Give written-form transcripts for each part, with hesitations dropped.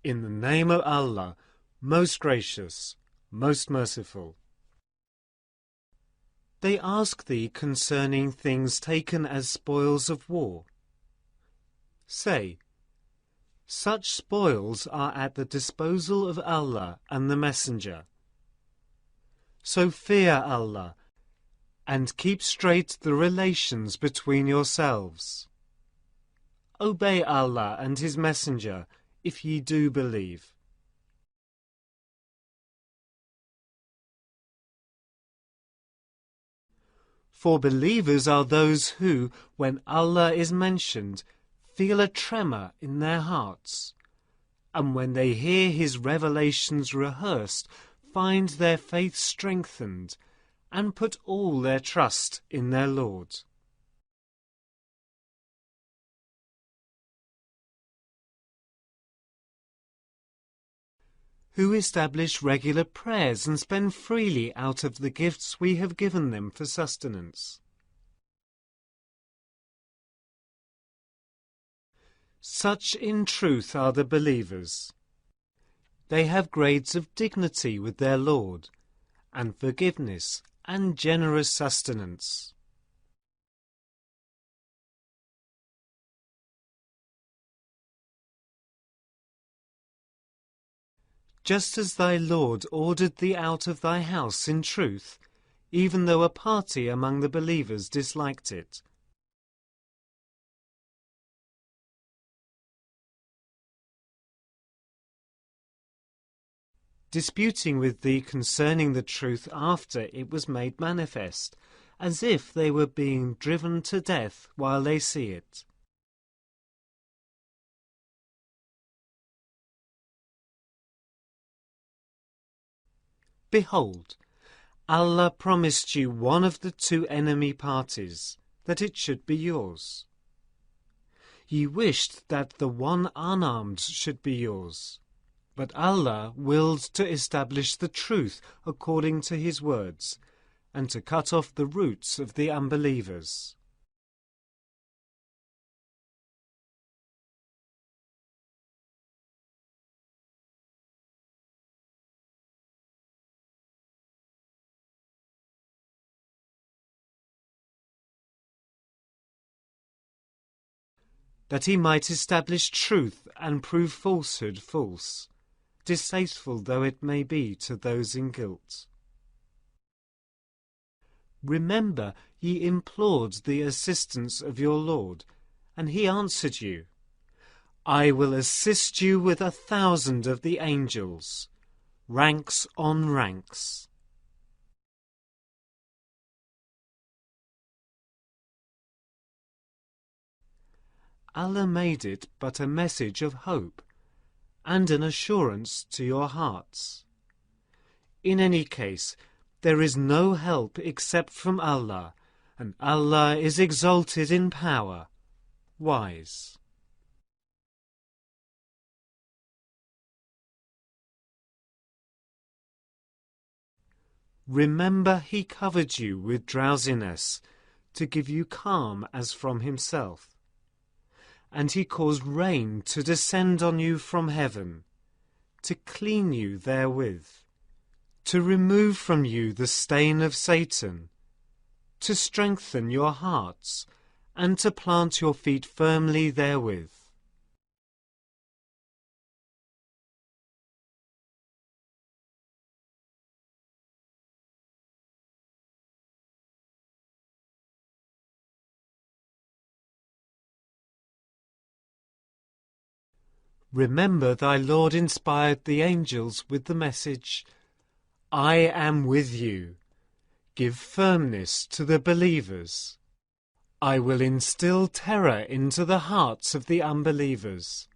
In the name of Allah, most gracious, most merciful. They ask thee concerning things taken as spoils of war. Say, such spoils are at the disposal of Allah and the Messenger. So fear Allah, and keep straight the relations between yourselves. Obey Allah and His Messenger, if ye do believe. For believers are those who, when Allah is mentioned, feel a tremor in their hearts, and when they hear His revelations rehearsed, find their faith strengthened, and put all their trust in their Lord. Who establish regular prayers and spend freely out of the gifts we have given them for sustenance. Such in truth are the believers. They have grades of dignity with their Lord, and forgiveness and generous sustenance. Just as thy Lord ordered thee out of thy house in truth, even though a party among the believers disliked it. Disputing with thee concerning the truth after it was made manifest, as if they were being driven to death while they see it. Behold, Allah promised you one of the two enemy parties, that it should be yours. Ye wished that the one unarmed should be yours, but Allah willed to establish the truth according to His words, and to cut off the roots of the unbelievers. That He might establish truth and prove falsehood false, distasteful though it may be to those in guilt. Remember ye implored the assistance of your Lord, and He answered you, I will assist you with 1,000 of the angels, ranks on ranks. Allah made it but a message of hope, and an assurance to your hearts. In any case, there is no help except from Allah, and Allah is exalted in power, wise. Remember He covered you with drowsiness, to give you calm as from Himself. And He caused rain to descend on you from heaven, to clean you therewith, to remove from you the stain of Satan, to strengthen your hearts, and to plant your feet firmly therewith. Remember thy Lord inspired the angels with the message, I am with you. Give firmness to the believers. I will instill terror into the hearts of the unbelievers.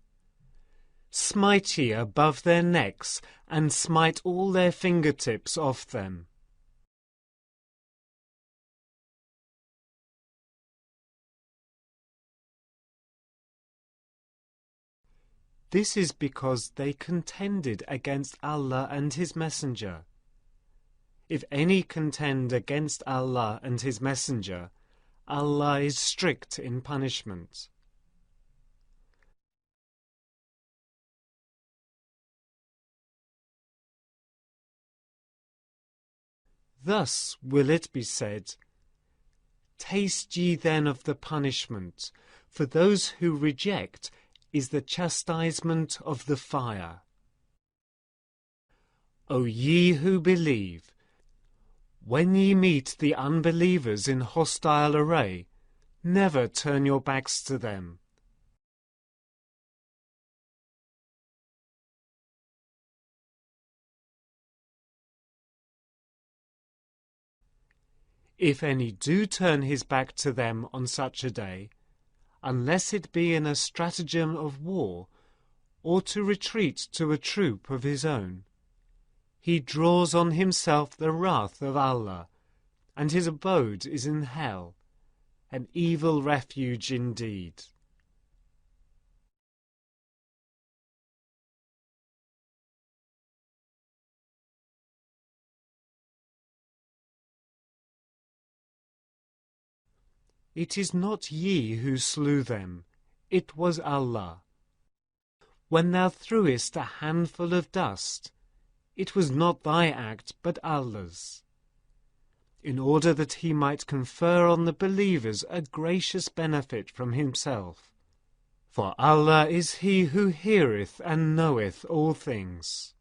Smite ye above their necks, and smite all their fingertips off them. This is because they contended against Allah and His Messenger. If any contend against Allah and His Messenger, Allah is strict in punishment. Thus will it be said, "Taste ye then of the punishment. For those who reject is the chastisement of the fire." O ye who believe, when ye meet the unbelievers in hostile array, never turn your backs to them. If any do turn his back to them on such a day, unless it be in a stratagem of war, or to retreat to a troop of his own, he draws on himself the wrath of Allah, and his abode is in hell, an evil refuge indeed. It is not ye who slew them, it was Allah. When thou threwest a handful of dust, it was not thy act but Allah's, in order that he might confer on the believers a gracious benefit from himself. For Allah is he who heareth and knoweth all things.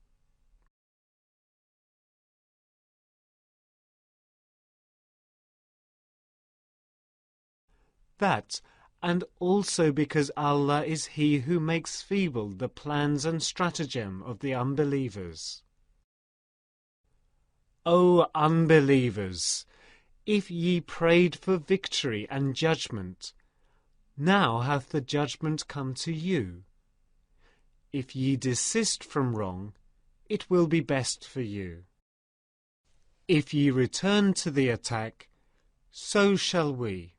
That, and also because Allah is he who makes feeble the plans and stratagem of the unbelievers. O unbelievers, if ye prayed for victory and judgment, now hath the judgment come to you. If ye desist from wrong, it will be best for you. If ye return to the attack, so shall we.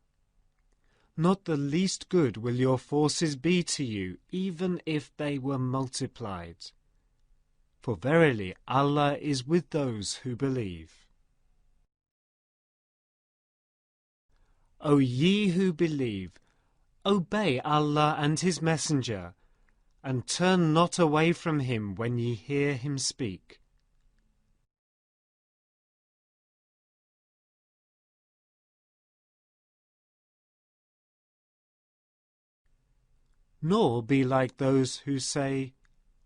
Not the least good will your forces be to you, even if they were multiplied. For verily Allah is with those who believe. O ye who believe, obey Allah and his Messenger, and turn not away from him when ye hear him speak. Nor be like those who say,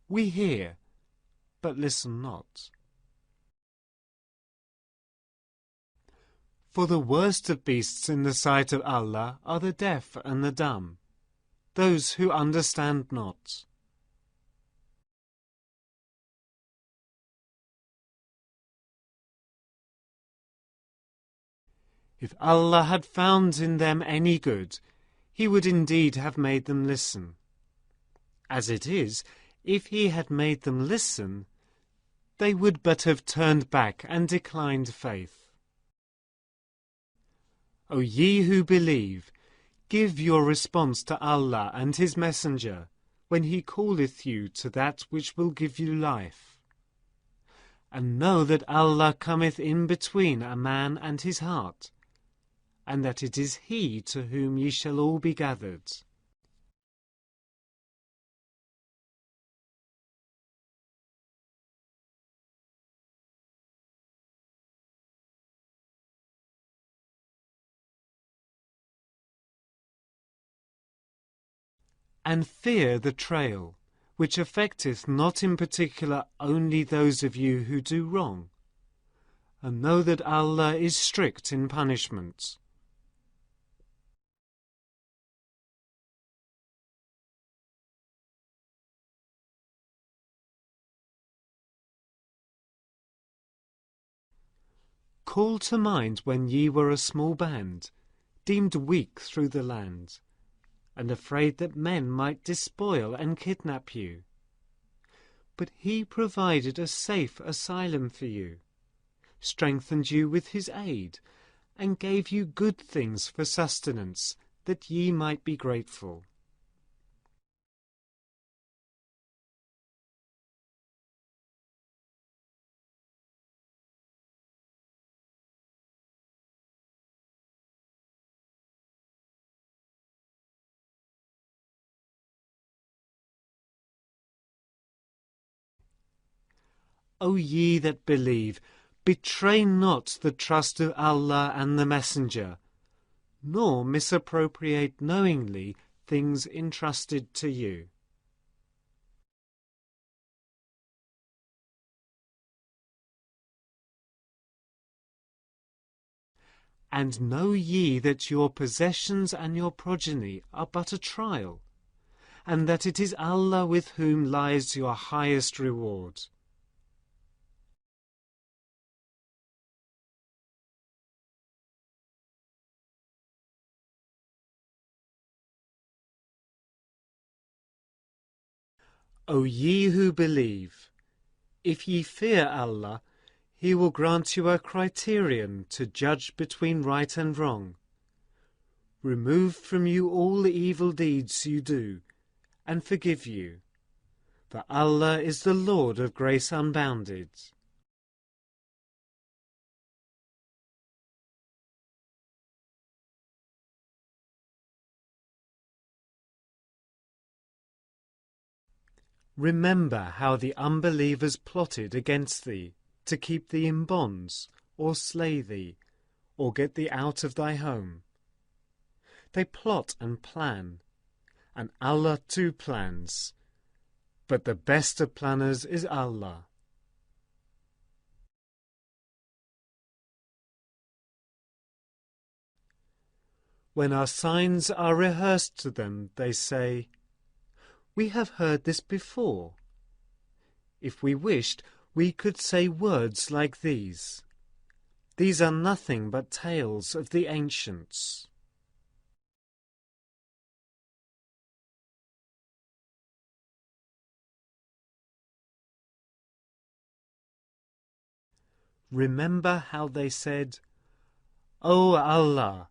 "We hear, but listen not." For the worst of beasts in the sight of Allah are the deaf and the dumb, those who understand not. If Allah had found in them any good, he would indeed have made them listen. As it is, if he had made them listen, they would but have turned back and declined faith. O ye who believe, give your response to Allah and his Messenger when he calleth you to that which will give you life. And know that Allah cometh in between a man and his heart, and that it is he to whom ye shall all be gathered. And fear the trail, which affecteth not in particular only those of you who do wrong, and know that Allah is strict in punishment. Call to mind when ye were a small band, deemed weak through the land, and afraid that men might despoil and kidnap you. But he provided a safe asylum for you, strengthened you with his aid, and gave you good things for sustenance, that ye might be grateful. O ye that believe, Betray not the trust of Allah and the Messenger, nor misappropriate knowingly things entrusted to you. And know ye that your possessions and your progeny are but a trial, and that it is Allah with whom lies your highest reward. O ye who believe, if ye fear Allah, He will grant you a criterion to judge between right and wrong, remove from you all the evil deeds you do, and forgive you. For Allah is the Lord of grace unbounded. Remember how the unbelievers plotted against thee, to keep thee in bonds, or slay thee, or get thee out of thy home. They plot and plan, and Allah too plans, but the best of planners is Allah. When our signs are rehearsed to them, they say, "We have heard this before." If we wished, we could say words like these. These are nothing but tales of the ancients. Remember how they said, "O Allah,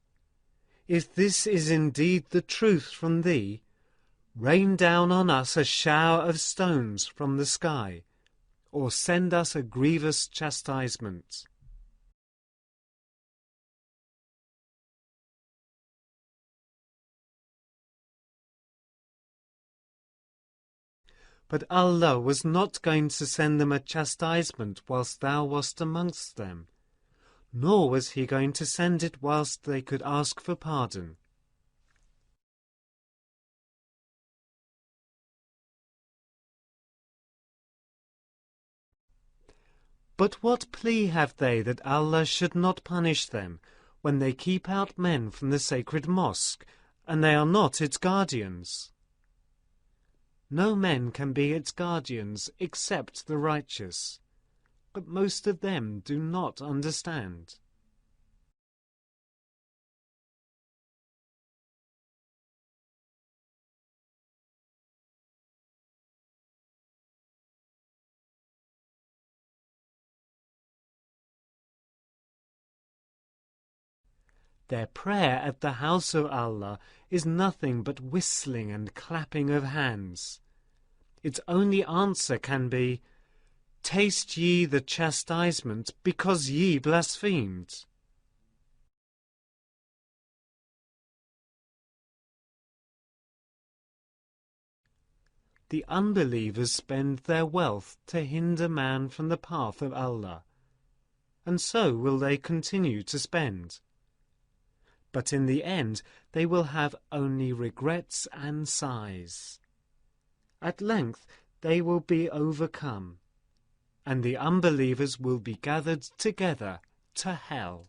if this is indeed the truth from thee, rain down on us a shower of stones from the sky, or send us a grievous chastisement." But Allah was not going to send them a chastisement whilst thou wast amongst them, nor was He going to send it whilst they could ask for pardon. But what plea have they that Allah should not punish them when they keep out men from the sacred mosque, and they are not its guardians? No men can be its guardians except the righteous, but most of them do not understand. Their prayer at the house of Allah is nothing but whistling and clapping of hands. Its only answer can be, "Taste ye the chastisement because ye blasphemed." The unbelievers spend their wealth to hinder man from the path of Allah, and so will they continue to spend. But in the end they will have only regrets and sighs. At length they will be overcome, and the unbelievers will be gathered together to hell.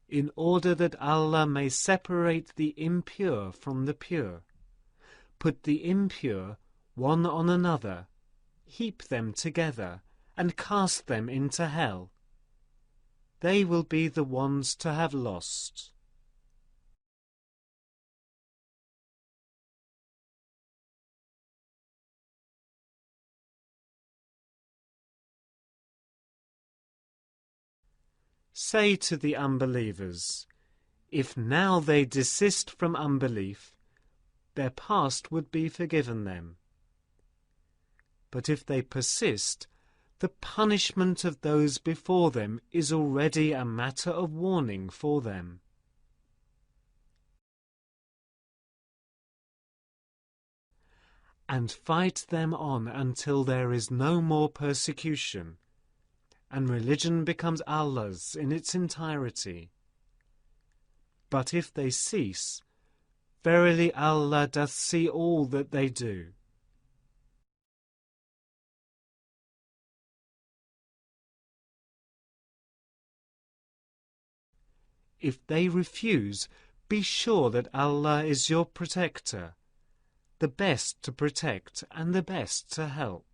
In order that Allah may separate the impure from the pure, put the impure one on another, heap them together, and cast them into hell. They will be the ones to have lost. Say to the unbelievers, if now they desist from unbelief, their past would be forgiven them. But if they persist, The punishment of those before them is already a matter of warning for them. And fight them on until there is no more persecution, and religion becomes Allah's in its entirety. But if they cease, verily Allah doth see all that they do. If they refuse, be sure that Allah is your protector, the best to protect and the best to help.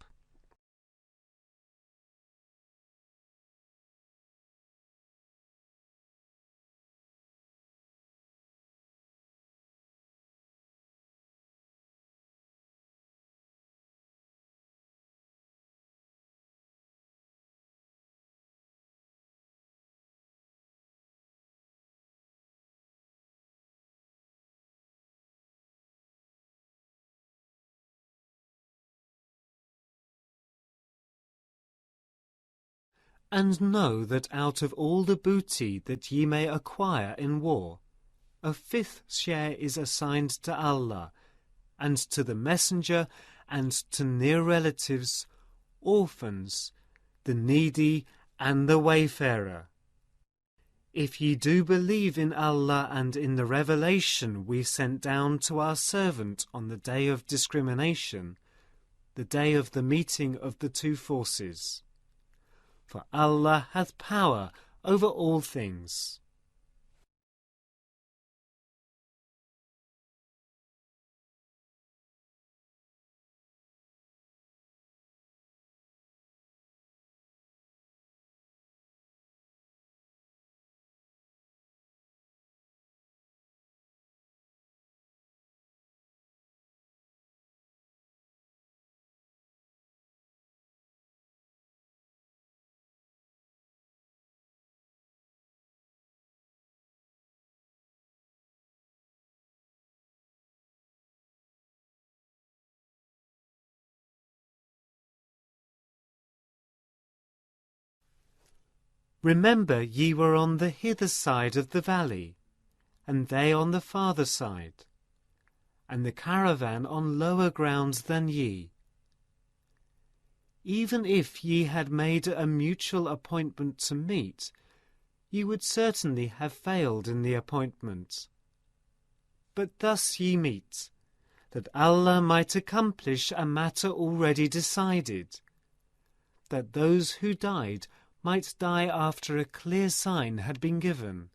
And know that out of all the booty that ye may acquire in war, a fifth share is assigned to Allah, and to the Messenger, and to near relatives, orphans, the needy, and the wayfarer. If ye do believe in Allah and in the revelation we sent down to our servant on the day of discrimination, the day of the meeting of the two forces. For Allah hath power over all things. Remember ye were on the hither side of the valley, and they on the farther side, and the caravan on lower grounds than ye. Even if ye had made a mutual appointment to meet, ye would certainly have failed in the appointment. But thus ye meet, that Allah might accomplish a matter already decided, that those who died might die after a clear sign had been given,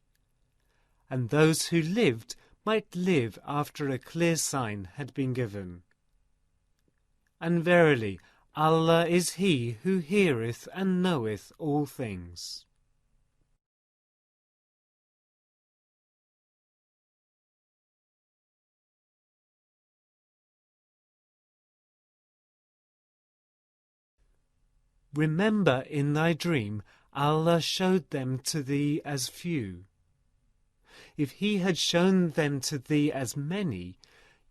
and those who lived might live after a clear sign had been given. And verily, Allah is He who heareth and knoweth all things. Remember in thy dream Allah showed them to thee as few. If He had shown them to thee as many,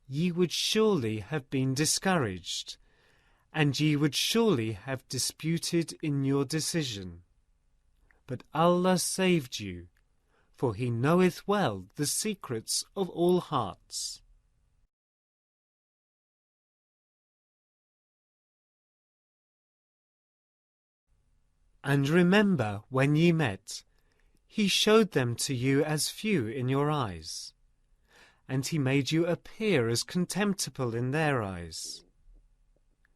ye would surely have been discouraged, and ye would surely have disputed in your decision. But Allah saved you, for He knoweth well the secrets of all hearts. And remember when ye met, He showed them to you as few in your eyes, and He made you appear as contemptible in their eyes,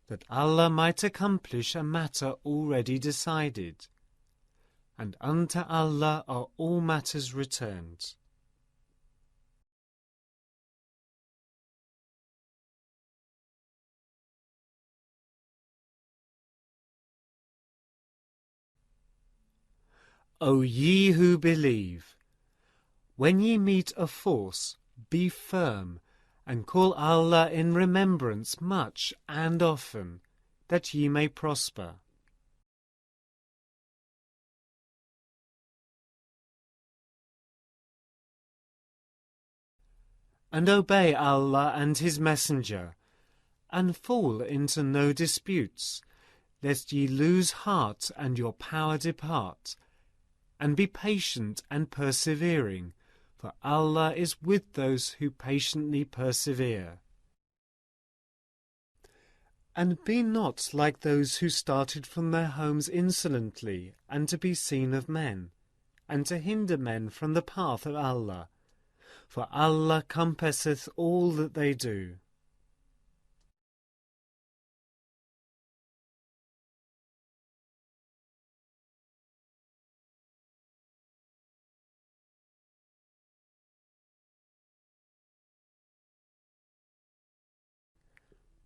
that Allah might accomplish a matter already decided, and unto Allah are all matters returned. O ye who believe, when ye meet a force, be firm, and call Allah in remembrance much and often, that ye may prosper. And obey Allah and His Messenger, and fall into no disputes, lest ye lose heart and your power depart. And be patient and persevering, for Allah is with those who patiently persevere. And be not like those who started from their homes insolently, and to be seen of men, and to hinder men from the path of Allah. For Allah compasseth all that they do.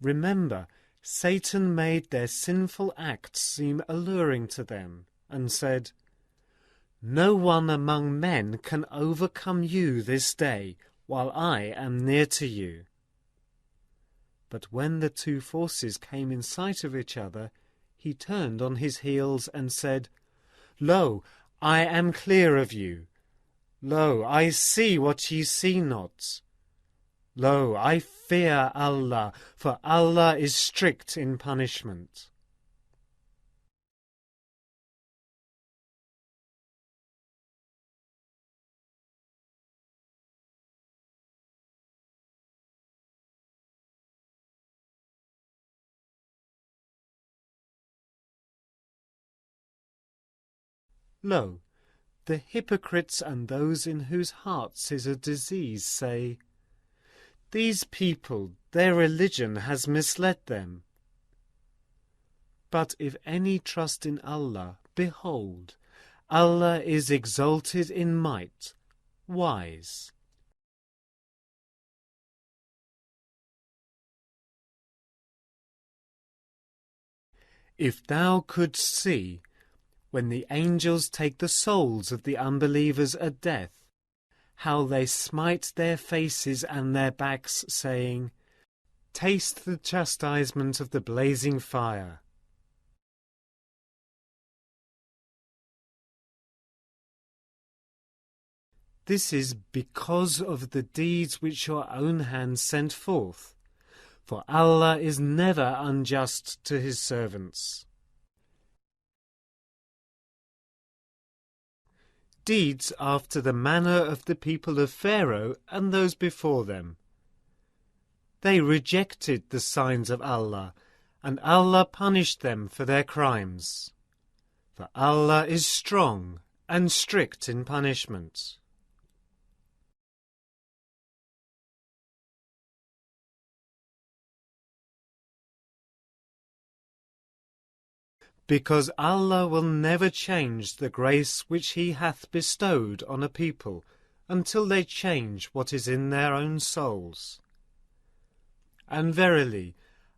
Remember, Satan made their sinful acts seem alluring to them, and said, "No one among men can overcome you this day, while I am near to you." But when the two forces came in sight of each other, he turned on his heels and said, "Lo, I am clear of you. Lo, I see what ye see not. Lo, I fear Allah, for Allah is strict in punishment." Lo, the hypocrites and those in whose hearts is a disease say, "These people, their religion has misled them." But if any trust in Allah, behold, Allah is exalted in might, wise. If thou couldst see, when the angels take the souls of the unbelievers at death, how they smite their faces and their backs, saying, "Taste the chastisement of the blazing fire." This is because of the deeds which your own hands sent forth, for Allah is never unjust to his servants. Deeds after the manner of the people of Pharaoh and those before them. They rejected the signs of Allah, and Allah punished them for their crimes. For Allah is strong and strict in punishment. Because Allah will never change the grace which He hath bestowed on a people until they change what is in their own souls. And verily,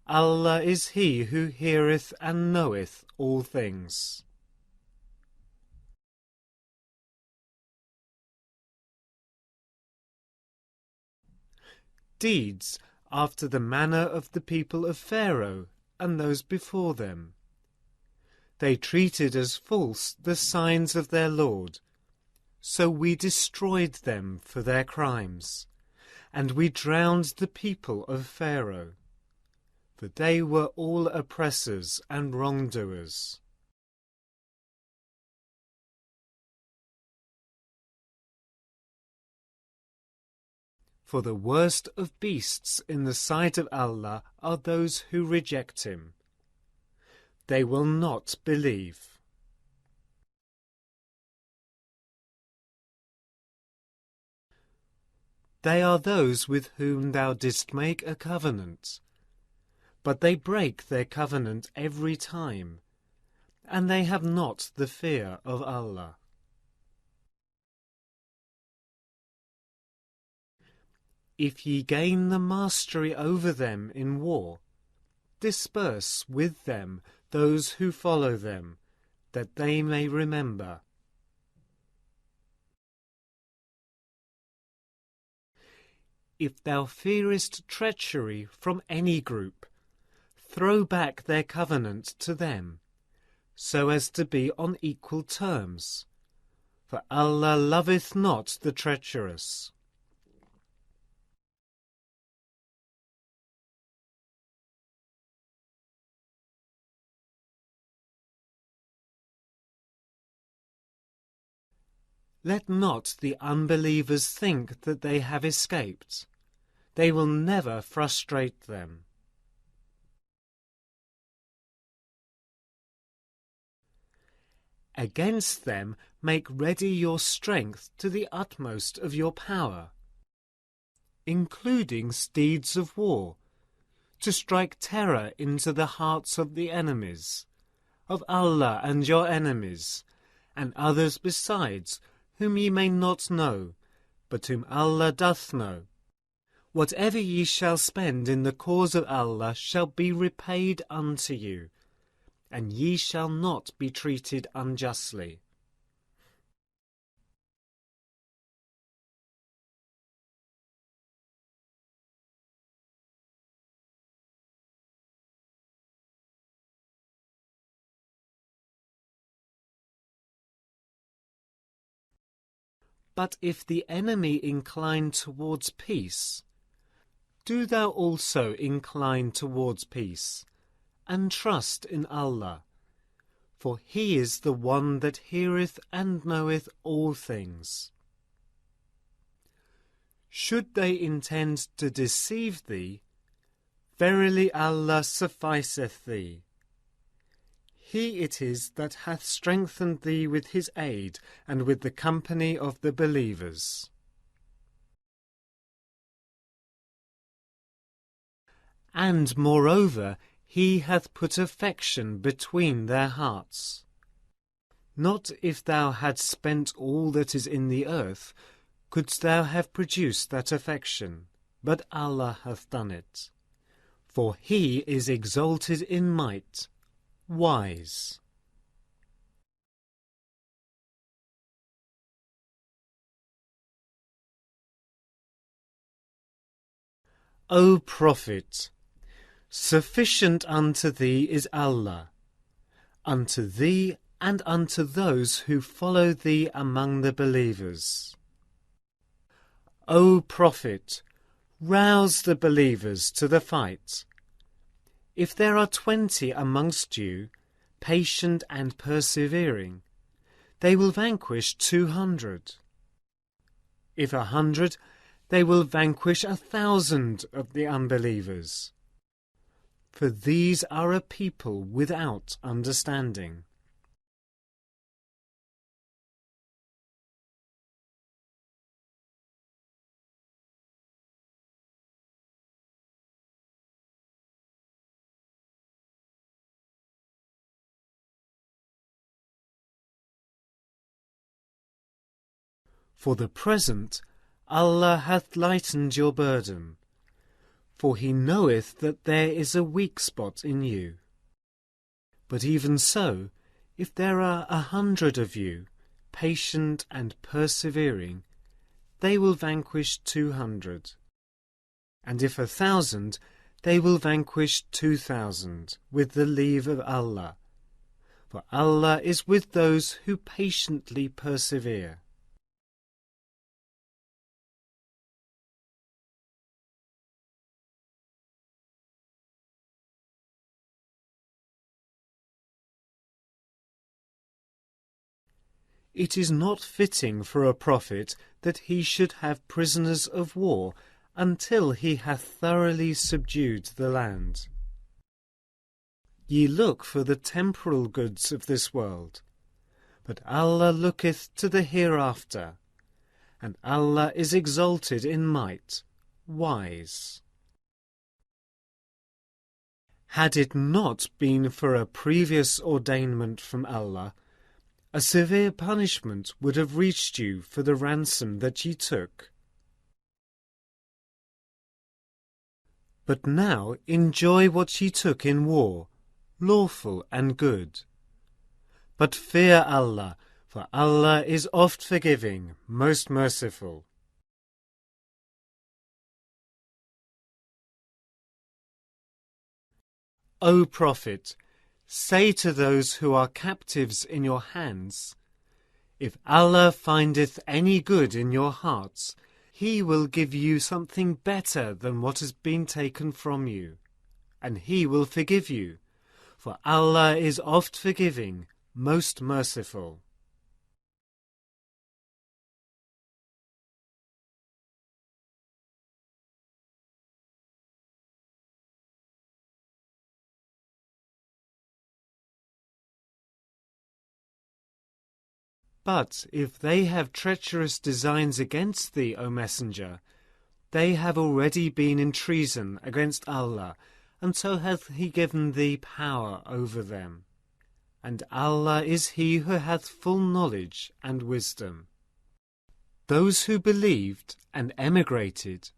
Allah is He who heareth and knoweth all things. Deeds after the manner of the people of Pharaoh and those before them. They treated as false the signs of their Lord, so we destroyed them for their crimes, and we drowned the people of Pharaoh, for they were all oppressors and wrongdoers. For the worst of beasts in the sight of Allah are those who reject Him. They will not believe. They are those with whom thou didst make a covenant, but they break their covenant every time, and they have not the fear of Allah. If ye gain the mastery over them in war, disperse with them those who follow them, that they may remember. If thou fearest treachery from any group, throw back their covenant to them, so as to be on equal terms, for Allah loveth not the treacherous. Let not the unbelievers think that they have escaped. They will never frustrate them. Against them make ready your strength to the utmost of your power, including steeds of war, to strike terror into the hearts of the enemies, of Allah and your enemies, and others besides, whom ye may not know, but whom Allah doth know. Whatever ye shall spend in the cause of Allah shall be repaid unto you, and ye shall not be treated unjustly. But if the enemy incline towards peace, do thou also incline towards peace, and trust in Allah, for He is the one that heareth and knoweth all things. Should they intend to deceive thee, verily Allah sufficeth thee. He it is that hath strengthened thee with his aid and with the company of the believers. And moreover, he hath put affection between their hearts. Not if thou hadst spent all that is in the earth, couldst thou have produced that affection, but Allah hath done it. For he is exalted in might, wise. O Prophet, sufficient unto thee is Allah, unto thee and unto those who follow thee among the believers. O Prophet, rouse the believers to the fight. If there are 20 amongst you, patient and persevering, they will vanquish 200. If 100, they will vanquish 1,000 of the unbelievers. For these are a people without understanding. For the present, Allah hath lightened your burden, for He knoweth that there is a weak spot in you. But even so, if there are 100 of you, patient and persevering, they will vanquish 200. And if 1,000, they will vanquish 2,000, with the leave of Allah. For Allah is with those who patiently persevere. It is not fitting for a prophet that he should have prisoners of war until he hath thoroughly subdued the land. Ye look for the temporal goods of this world, but Allah looketh to the hereafter, and Allah is exalted in might, wise. Had it not been for a previous ordainment from Allah, a severe punishment would have reached you for the ransom that ye took. But now enjoy what ye took in war, lawful and good. But fear Allah, for Allah is oft forgiving, most merciful. O Prophet, say to those who are captives in your hands, if Allah findeth any good in your hearts, He will give you something better than what has been taken from you, and He will forgive you, for Allah is oft forgiving, most merciful. But if they have treacherous designs against thee, O Messenger, they have already been in treason against Allah, and so hath he given thee power over them. And Allah is he who hath full knowledge and wisdom. Those who believed and emigrated,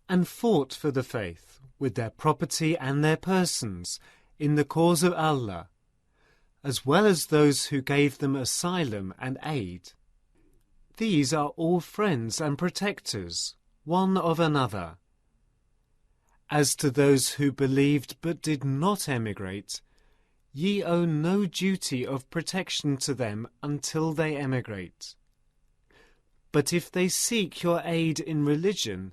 and fought for the faith with their property and their persons in the cause of Allah, as well as those who gave them asylum and aid, these are all friends and protectors, one of another. As to those who believed but did not emigrate, ye owe no duty of protection to them until they emigrate. But if they seek your aid in religion,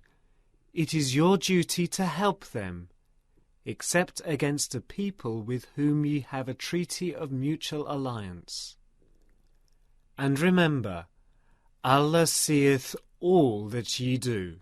it is your duty to help them, except against a people with whom ye have a treaty of mutual alliance. And remember, Allah seeth all that ye do.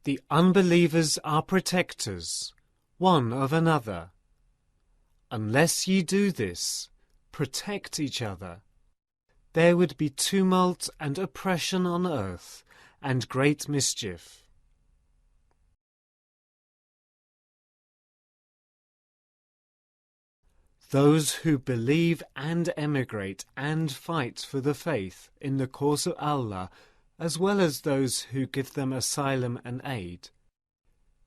The unbelievers are protectors, one of another. Unless ye do this, protect each other, there would be tumult and oppression on earth, and great mischief. Those who believe and emigrate and fight for the faith in the cause of Allah, as well as those who give them asylum and aid,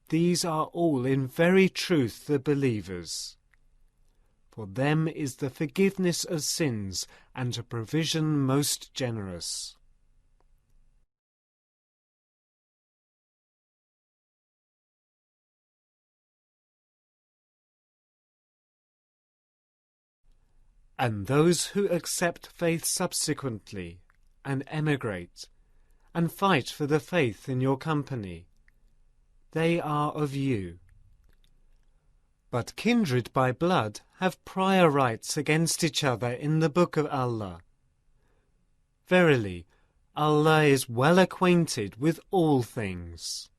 these are all in very truth the believers. For them is the forgiveness of sins and a provision most generous. And those who accept faith subsequently and emigrate and fight for the faith in your company, they are of you. But kindred by blood have prior rights against each other in the book of Allah. Verily, Allah is well acquainted with all things.